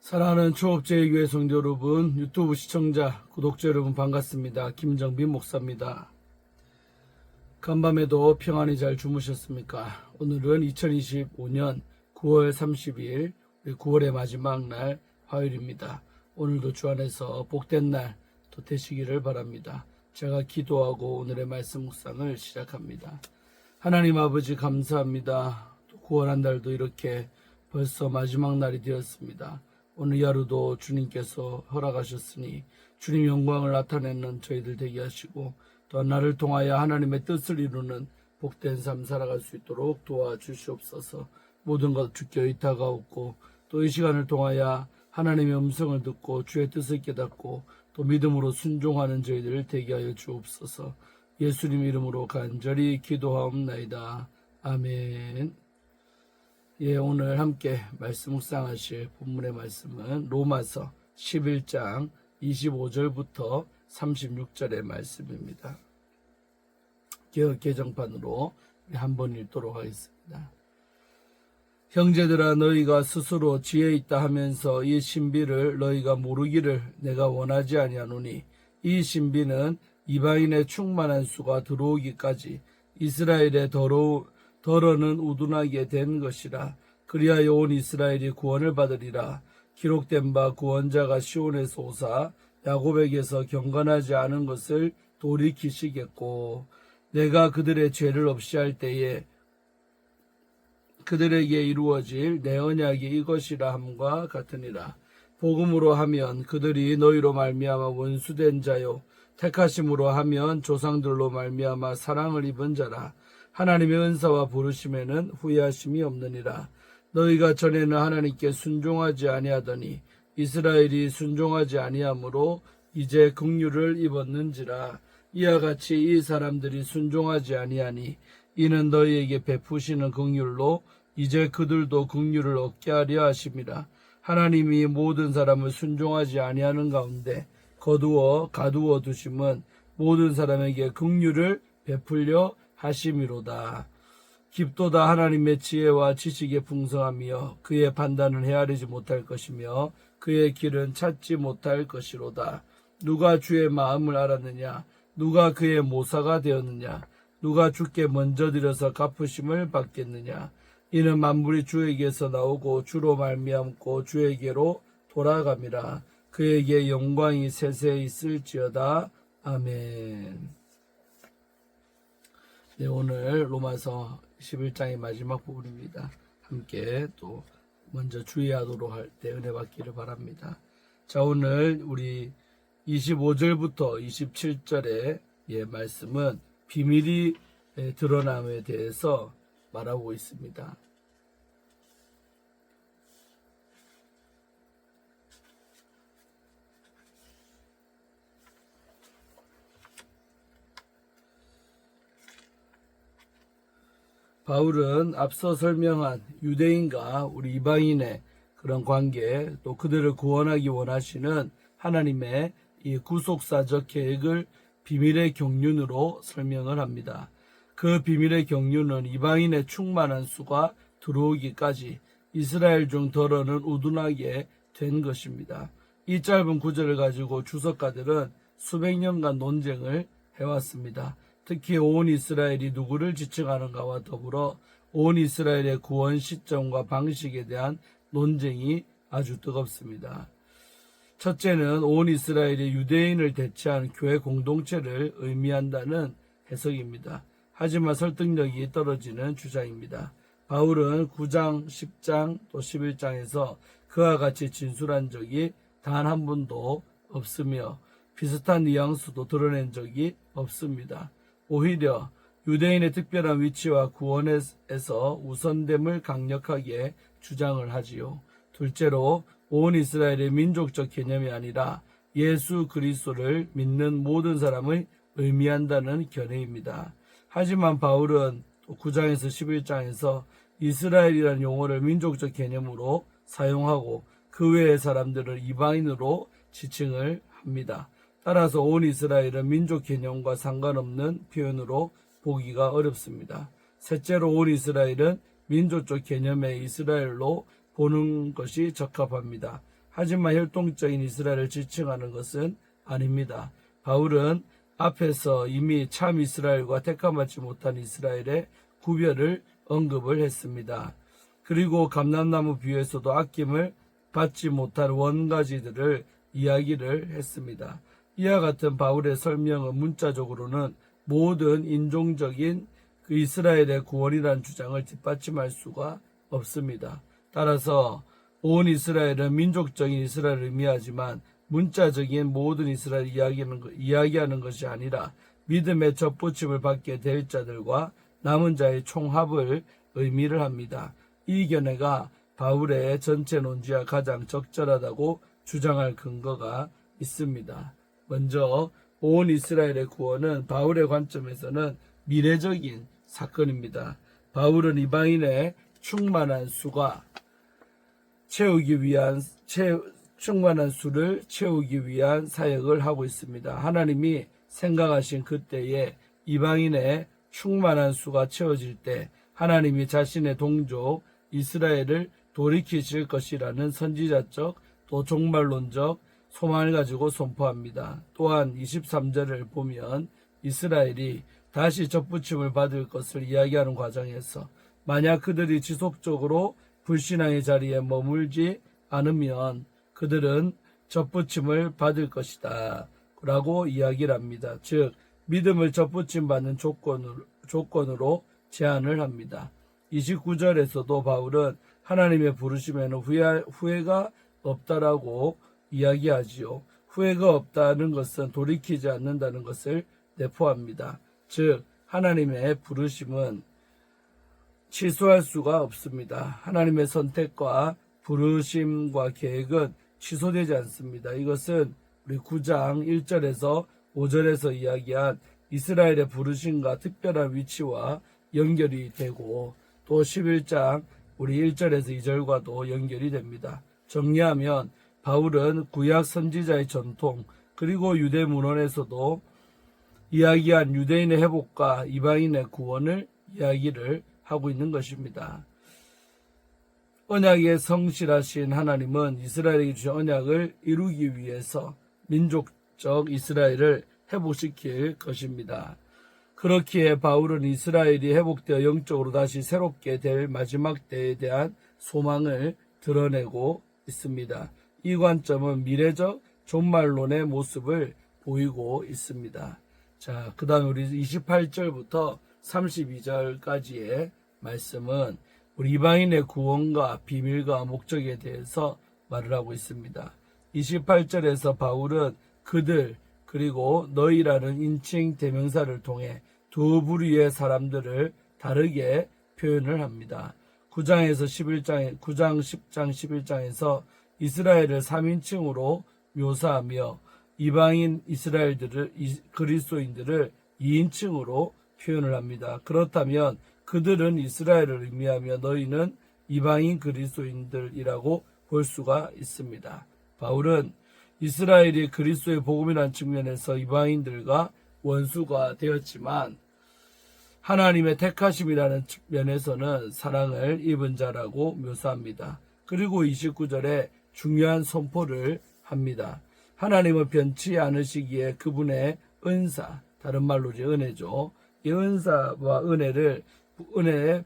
사랑하는 초업제일교회 성도 여러분, 유튜브 시청자, 구독자 여러분 반갑습니다. 김정빈 목사입니다. 간밤에도 평안히 잘 주무셨습니까? 오늘은 2025년 9월 30일, 9월의 마지막 날 화요일입니다. 오늘도 주 안에서 복된 날 또 되시기를 바랍니다. 제가 기도하고 오늘의 말씀 묵상을 시작합니다. 하나님 아버지 감사합니다. 또 9월 한 달도 이렇게 벌써 마지막 날이 되었습니다. 오늘 하루도 주님께서 허락하셨으니 주님 영광을 나타내는 저희들 되게 하시고 또 나를 통하여 하나님의 뜻을 이루는 복된 삶 살아갈 수 있도록 도와주시옵소서. 모든 것 주께 의탁하옵고 또 이 시간을 통하여 하나님의 음성을 듣고 주의 뜻을 깨닫고 또 믿음으로 순종하는 저희들을 되게 하여 주옵소서. 예수님 이름으로 간절히 기도하옵나이다. 아멘. 예, 오늘 함께 말씀 묵상하실 본문의 말씀은 로마서 11장 25절부터 36절의 말씀입니다. 개역 개정판으로 한번 읽도록 하겠습니다. 형제들아, 너희가 스스로 지혜 있다 하면서 이 신비를 너희가 모르기를 내가 원하지 아니하노니 이 신비는 이방인의 충만한 수가 들어오기까지 이스라엘의 더러는 우둔하게 된 것이라. 그리하여 온 이스라엘이 구원을 받으리라. 기록된 바 구원자가 시온에서 오사 야곱에게서 경건하지 않은 것을 돌이키시겠고 내가 그들의 죄를 없이 할 때에 그들에게 이루어질 내 언약이 이것이라 함과 같으니라. 복음으로 하면 그들이 너희로 말미암아 원수된 자요 택하심으로 하면 조상들로 말미암아 사랑을 입은 자라. 하나님의 은사와 부르심에는 후회하심이 없느니라. 너희가 전에는 하나님께 순종하지 아니하더니 이스라엘이 순종하지 아니하므로 이제 긍휼을 입었는지라. 이와 같이 이 사람들이 순종하지 아니하니 이는 너희에게 베푸시는 긍휼로 이제 그들도 긍휼을 얻게 하려 하심이라. 하나님이 모든 사람을 순종하지 아니하는 가운데 가두어 두심은 모든 사람에게 긍휼을 베풀려 하심이로다. 깊도다 하나님의 지혜와 지식의 풍성함이여 그의 판단은 헤아리지 못할 것이며 그의 길은 찾지 못할 것이로다. 누가 주의 마음을 알았느냐? 누가 그의 모사가 되었느냐? 누가 주께 먼저 드려서 갚으심을 받겠느냐? 이는 만물이 주에게서 나오고 주로 말미암고 주에게로 돌아감이라. 그에게 영광이 세세히 있을지어다. 아멘. 네, 오늘 로마서 11장의 마지막 부분입니다. 함께 또 먼저 주의하도록 할 때 은혜 받기를 바랍니다. 자, 오늘 우리 25절부터 27절의 말씀은 비밀이 드러남에 대해서 말하고 있습니다. 바울은 앞서 설명한 유대인과 우리 이방인의 그런 관계, 또 그들을 구원하기 원하시는 하나님의 이 구속사적 계획을 비밀의 경륜으로 설명을 합니다. 그 비밀의 경륜은 이방인의 충만한 수가 들어오기까지 이스라엘 중 더러는 우둔하게 된 것입니다. 이 짧은 구절을 가지고 주석가들은 수백 년간 논쟁을 해왔습니다. 특히 온 이스라엘이 누구를 지칭하는가와 더불어 온 이스라엘의 구원 시점과 방식에 대한 논쟁이 아주 뜨겁습니다. 첫째는 온 이스라엘이 유대인을 대체한 교회 공동체를 의미한다는 해석입니다. 하지만 설득력이 떨어지는 주장입니다. 바울은 9장, 10장, 또 11장에서 그와 같이 진술한 적이 단 한 번도 없으며 비슷한 뉘앙스도 드러낸 적이 없습니다. 오히려 유대인의 특별한 위치와 구원에서 우선됨을 강력하게 주장을 하지요. 둘째로 온 이스라엘의 민족적 개념이 아니라 예수 그리스도를 믿는 모든 사람을 의미한다는 견해입니다. 하지만 바울은 9장에서 11장에서 이스라엘이라는 용어를 민족적 개념으로 사용하고 그 외의 사람들을 이방인으로 지칭을 합니다. 따라서 온 이스라엘은 민족 개념과 상관없는 표현으로 보기가 어렵습니다. 셋째로 온 이스라엘은 민족적 개념의 이스라엘로 보는 것이 적합합니다. 하지만 혈통적인 이스라엘을 지칭하는 것은 아닙니다. 바울은 앞에서 이미 참 이스라엘과 택함받지 못한 이스라엘의 구별을 언급을 했습니다. 그리고 감람나무 비유에서도 아낌을 받지 못한 원가지들을 이야기를 했습니다. 이와 같은 바울의 설명은 문자적으로는 모든 인종적인 그 이스라엘의 구원이라는 주장을 뒷받침할 수가 없습니다. 따라서 온 이스라엘은 민족적인 이스라엘을 의미하지만 문자적인 모든 이스라엘을 이야기하는 것이 아니라 믿음의 접붙임을 받게 될 자들과 남은 자의 총합을 의미를 합니다. 이 견해가 바울의 전체 논지와 가장 적절하다고 주장할 근거가 있습니다. 먼저 온 이스라엘의 구원은 바울의 관점에서는 미래적인 사건입니다. 바울은 이방인의 충만한 수를 채우기 위한 사역을 하고 있습니다. 하나님이 생각하신 그때에 이방인의 충만한 수가 채워질 때 하나님이 자신의 동족 이스라엘을 돌이키실 것이라는 선지자적 또 종말론적 소망을 가지고 선포합니다. 또한 23절을 보면 이스라엘이 다시 접붙임을 받을 것을 이야기하는 과정에서 만약 그들이 지속적으로 불신앙의 자리에 머물지 않으면 그들은 접붙임을 받을 것이다 라고 이야기를 합니다. 즉 믿음을 접붙임 받는 조건으로 제안을 합니다. 29절에서도 바울은 하나님의 부르심에는 후회가 없다라고 이야기하지요. 후회가 없다는 것은 돌이키지 않는다는 것을 내포합니다. 즉 하나님의 부르심은 취소할 수가 없습니다. 하나님의 선택과 부르심과 계획은 취소되지 않습니다. 이것은 우리 9장 1절에서 5절에서 이야기한 이스라엘의 부르심과 특별한 위치와 연결이 되고 또 11장 우리 1절에서 2절과도 연결이 됩니다. 정리하면 바울은 구약 선지자의 전통 그리고 유대 문헌에서도 이야기한 유대인의 회복과 이방인의 구원을 이야기를 하고 있는 것입니다. 언약에 성실하신 하나님은 이스라엘에게 주신 언약을 이루기 위해서 민족적 이스라엘을 회복시킬 것입니다. 그렇기에 바울은 이스라엘이 회복되어 영적으로 다시 새롭게 될 마지막 때에 대한 소망을 드러내고 있습니다. 이 관점은 미래적 종말론의 모습을 보이고 있습니다. 자, 그 다음에 우리 28절부터 32절까지의 말씀은 우리 이방인의 구원과 비밀과 목적에 대해서 말을 하고 있습니다. 28절에서 바울은 그들 그리고 너희라는 인칭 대명사를 통해 두 부류의 사람들을 다르게 표현을 합니다. 9장 10장 11장에서 이스라엘을 3인칭으로 묘사하며 이방인 그리스도인들을 2인칭으로 표현을 합니다. 그렇다면 그들은 이스라엘을 의미하며 너희는 이방인 그리스도인들이라고 볼 수가 있습니다. 바울은 이스라엘이 그리스도의 복음이라는 측면에서 이방인들과 원수가 되었지만 하나님의 택하심이라는 측면에서는 사랑을 입은 자라고 묘사합니다. 그리고 29절에 중요한 선포를 합니다. 하나님은 변치 않으시기에 그분의 은사, 다른 말로 이제 은혜죠. 이 은사와 은혜의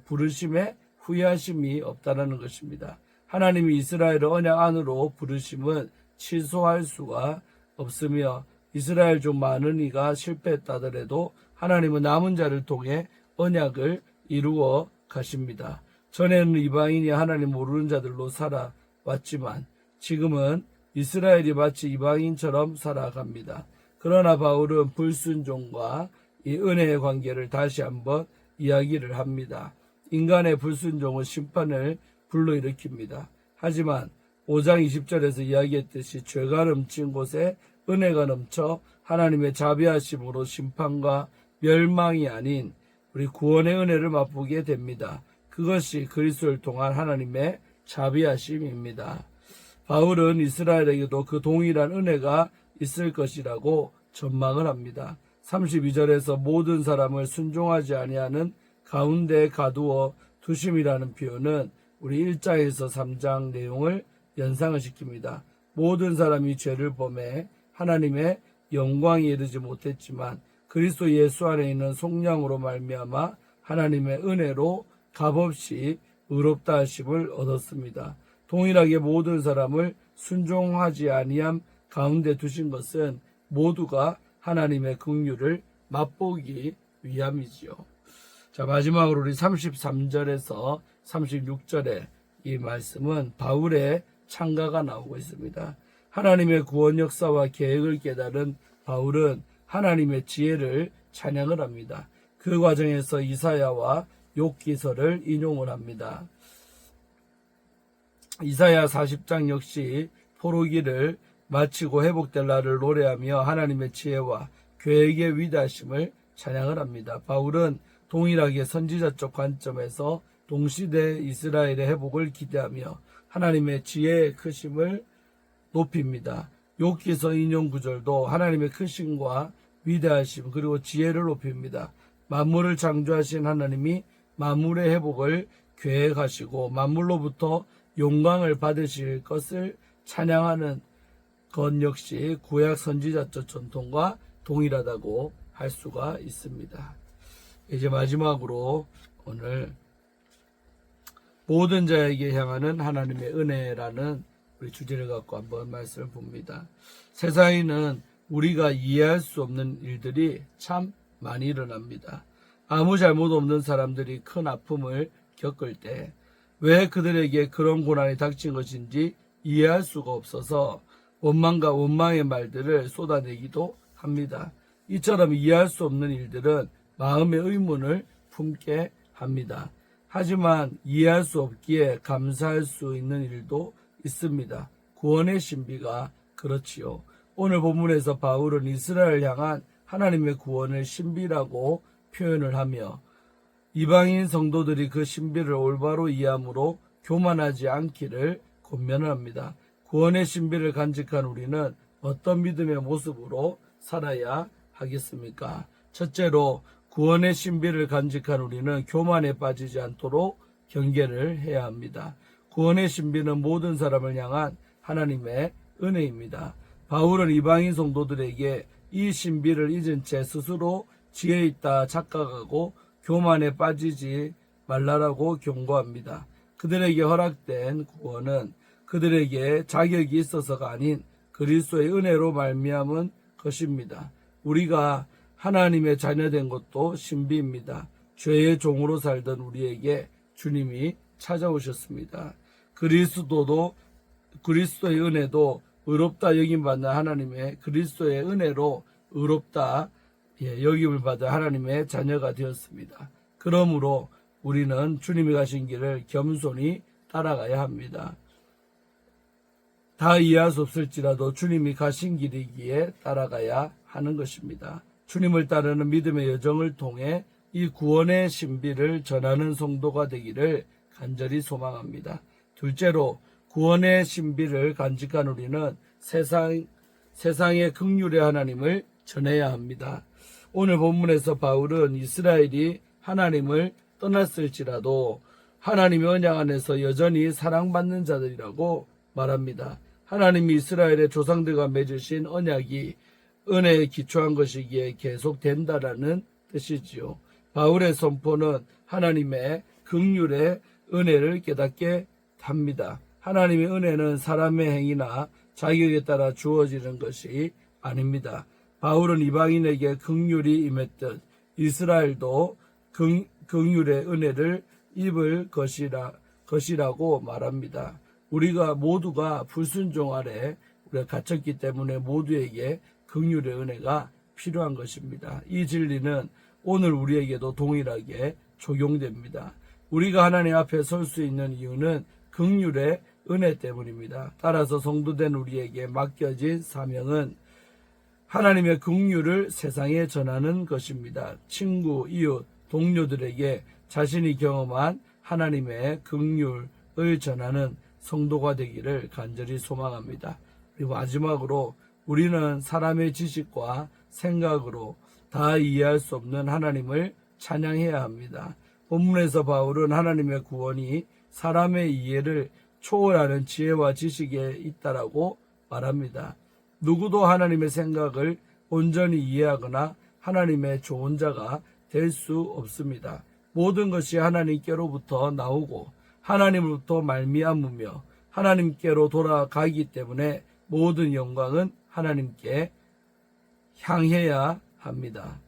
부르심에 후회하심이 없다는 것입니다. 하나님이 이스라엘을 언약 안으로 부르심은 취소할 수가 없으며 이스라엘 중 많은 이가 실패했다더라도 하나님은 남은 자를 통해 언약을 이루어 가십니다. 전에는 이방인이 하나님 모르는 자들로 살아왔지만 지금은 이스라엘이 마치 이방인처럼 살아갑니다. 그러나 바울은 불순종과 이 은혜의 관계를 다시 한번 이야기를 합니다. 인간의 불순종은 심판을 불러일으킵니다. 하지만 5장 20절에서 이야기했듯이 죄가 넘친 곳에 은혜가 넘쳐 하나님의 자비하심으로 심판과 멸망이 아닌 우리 구원의 은혜를 맛보게 됩니다. 그것이 그리스도를 통한 하나님의 자비하심입니다. 바울은 이스라엘에게도 그 동일한 은혜가 있을 것이라고 전망을 합니다. 32절에서 모든 사람을 순종하지 아니하는 가운데 가두어 두심이라는 표현은 우리 1장에서 3장 내용을 연상을 시킵니다. 모든 사람이 죄를 범해 하나님의 영광에 이르지 못했지만 그리스도 예수 안에 있는 속량으로 말미암아 하나님의 은혜로 값없이 의롭다 하심을 얻었습니다. 동일하게 모든 사람을 순종하지 아니함 가운데 두신 것은 모두가 하나님의 긍휼을 맛보기 위함이지요. 자, 마지막으로 우리 33절에서 36절에 이 말씀은 바울의 찬가가 나오고 있습니다. 하나님의 구원 역사와 계획을 깨달은 바울은 하나님의 지혜를 찬양을 합니다. 그 과정에서 이사야와 욥기서를 인용을 합니다. 이사야 40장 역시 포로기를 마치고 회복될 날을 노래하며 하나님의 지혜와 계획의 위대하심을 찬양을 합니다. 바울은 동일하게 선지자적 관점에서 동시대 이스라엘의 회복을 기대하며 하나님의 지혜의 크심을 높입니다. 욥기서 인용 구절도 하나님의 크심과 위대하심 그리고 지혜를 높입니다. 만물을 창조하신 하나님이 만물의 회복을 계획하시고 만물로부터 영광을 받으실 것을 찬양하는 것 역시 구약 선지자적 전통과 동일하다고 할 수가 있습니다. 이제 마지막으로 오늘 모든 자에게 향하는 하나님의 은혜라는 우리 주제를 갖고 한번 말씀을 봅니다. 세상에는 우리가 이해할 수 없는 일들이 참 많이 일어납니다. 아무 잘못 없는 사람들이 큰 아픔을 겪을 때 왜 그들에게 그런 고난이 닥친 것인지 이해할 수가 없어서 원망과 원망의 말들을 쏟아내기도 합니다. 이처럼 이해할 수 없는 일들은 마음의 의문을 품게 합니다. 하지만 이해할 수 없기에 감사할 수 있는 일도 있습니다. 구원의 신비가 그렇지요. 오늘 본문에서 바울은 이스라엘을 향한 하나님의 구원을 신비라고 표현을 하며 이방인 성도들이 그 신비를 올바로 이해함으로 교만하지 않기를 권면합니다. 구원의 신비를 간직한 우리는 어떤 믿음의 모습으로 살아야 하겠습니까? 첫째로 구원의 신비를 간직한 우리는 교만에 빠지지 않도록 경계를 해야 합니다. 구원의 신비는 모든 사람을 향한 하나님의 은혜입니다. 바울은 이방인 성도들에게 이 신비를 잊은 채 스스로 지혜 있다 착각하고 교만에 빠지지 말라라고 경고합니다. 그들에게 허락된 구원은 그들에게 자격이 있어서가 아닌 그리스도의 은혜로 말미암은 것입니다. 우리가 하나님의 자녀된 것도 신비입니다. 죄의 종으로 살던 우리에게 주님이 찾아오셨습니다. 그리스도의 은혜도 의롭다 여김받는 하나님의 그리스도의 은혜로 의롭다 여김을 받아 하나님의 자녀가 되었습니다. 그러므로 우리는 주님이 가신 길을 겸손히 따라가야 합니다. 다 이해할 수 없을지라도 주님이 가신 길이기에 따라가야 하는 것입니다. 주님을 따르는 믿음의 여정을 통해 이 구원의 신비를 전하는 성도가 되기를 간절히 소망합니다. 둘째로 구원의 신비를 간직한 우리는 세상의 긍휼의 하나님을 전해야 합니다. 오늘 본문에서 바울은 이스라엘이 하나님을 떠났을지라도 하나님의 언약 안에서 여전히 사랑받는 자들이라고 말합니다. 하나님이 이스라엘의 조상들과 맺으신 언약이 은혜에 기초한 것이기에 계속된다라는 뜻이지요. 바울의 선포는 하나님의 긍휼의 은혜를 깨닫게 합니다. 하나님의 은혜는 사람의 행위나 자격에 따라 주어지는 것이 아닙니다. 바울은 이방인에게 긍휼이 임했듯 이스라엘도 긍휼의 은혜를 입을 것이라고 말합니다. 우리가 모두가 불순종 아래 우리가 갇혔기 때문에 모두에게 긍휼의 은혜가 필요한 것입니다. 이 진리는 오늘 우리에게도 동일하게 적용됩니다. 우리가 하나님 앞에 설 수 있는 이유는 긍휼의 은혜 때문입니다. 따라서 성도된 우리에게 맡겨진 사명은 하나님의 긍휼을 세상에 전하는 것입니다. 친구, 이웃, 동료들에게 자신이 경험한 하나님의 긍휼을 전하는 성도가 되기를 간절히 소망합니다. 그리고 마지막으로 우리는 사람의 지식과 생각으로 다 이해할 수 없는 하나님을 찬양해야 합니다. 본문에서 바울은 하나님의 구원이 사람의 이해를 초월하는 지혜와 지식에 있다라고 말합니다. 누구도 하나님의 생각을 온전히 이해하거나 하나님의 좋은 자가 될 수 없습니다. 모든 것이 하나님께로부터 나오고 하나님으로부터 말미암으며 하나님께로 돌아가기 때문에 모든 영광은 하나님께 향해야 합니다.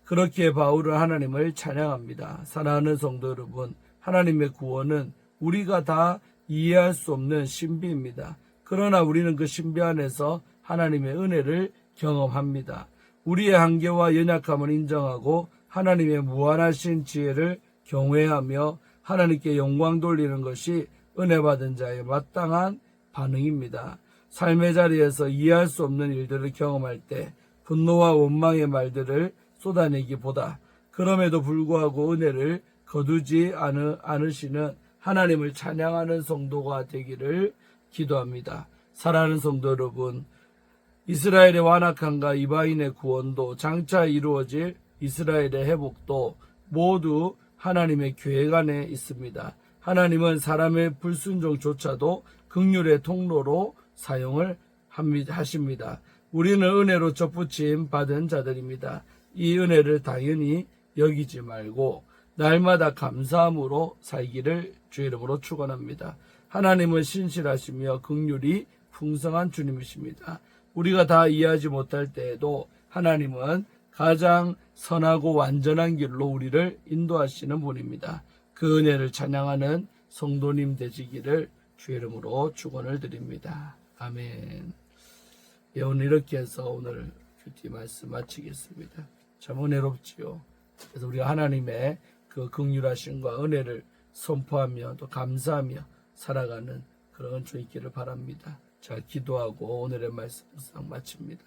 그렇기에 바울은 하나님을 찬양합니다. 사랑하는 성도 여러분, 하나님의 구원은 우리가 다 이해할 수 없는 신비입니다. 그러나 우리는 그 신비 안에서 하나님의 은혜를 경험합니다. 우리의 한계와 연약함을 인정하고 하나님의 무한하신 지혜를 경외하며 하나님께 영광 돌리는 것이 은혜 받은 자의 마땅한 반응입니다. 삶의 자리에서 이해할 수 없는 일들을 경험할 때 분노와 원망의 말들을 쏟아내기보다 그럼에도 불구하고 은혜를 거두지 않으시는 하나님을 찬양하는 성도가 되기를 기도합니다. 사랑하는 성도 여러분, 이스라엘의 완악함과 이방인의 구원도 장차 이루어질 이스라엘의 회복도 모두 하나님의 계획 안에 있습니다. 하나님은 사람의 불순종조차도 긍휼의 통로로 사용을 하십니다. 우리는 은혜로 접붙임 받은 자들입니다. 이 은혜를 당연히 여기지 말고 날마다 감사함으로 살기를 주의 이름으로 축원합니다. 하나님은 신실하시며 긍휼이 풍성한 주님이십니다. 우리가 다 이해하지 못할 때에도 하나님은 가장 선하고 완전한 길로 우리를 인도하시는 분입니다. 그 은혜를 찬양하는 성도님 되시기를 주의 이름으로 축원을 드립니다. 아멘. 예, 오늘 이렇게 해서 오늘 큐티 말씀 마치겠습니다. 참 은혜롭지요. 그래서 우리가 하나님의 그 긍휼하심과 은혜를 선포하며 또 감사하며 살아가는 그런 주 있기를 바랍니다. 자, 기도하고 오늘의 말씀상 마칩니다.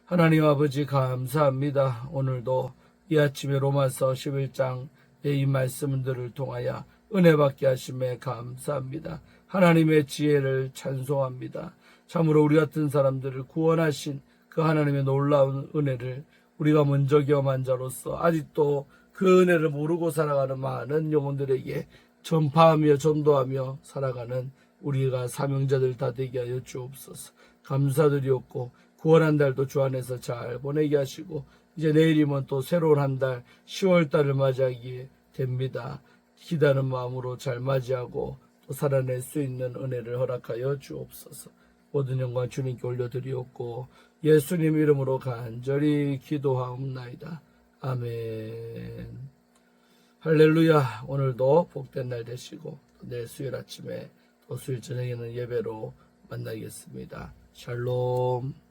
하나님 아버지 감사합니다. 오늘도 이 아침에 로마서 11장의 이 말씀들을 통하여 은혜 받게 하심에 감사합니다. 하나님의 지혜를 찬송합니다. 참으로 우리 같은 사람들을 구원하신 그 하나님의 놀라운 은혜를 우리가 먼저 경험한 자로서 아직도 그 은혜를 모르고 살아가는 많은 영혼들에게 전파하며 전도하며 살아가는 우리가 사명자들 다 되게 하여 주옵소서. 감사드리옵고 구원한 달도 주 안에서 잘 보내게 하시고 이제 내일이면 또 새로운 한 달 10월 달을 맞이하게 됩니다. 기다는 마음으로 잘 맞이하고 또 살아낼 수 있는 은혜를 허락하여 주옵소서. 모든 영광 주님께 올려드리옵고 예수님 이름으로 간절히 기도하옵나이다. 아멘. 할렐루야. 오늘도 복된 날 되시고 내일 수요일 아침에 또 수요일 저녁에는 예배로 만나겠습니다. 샬롬.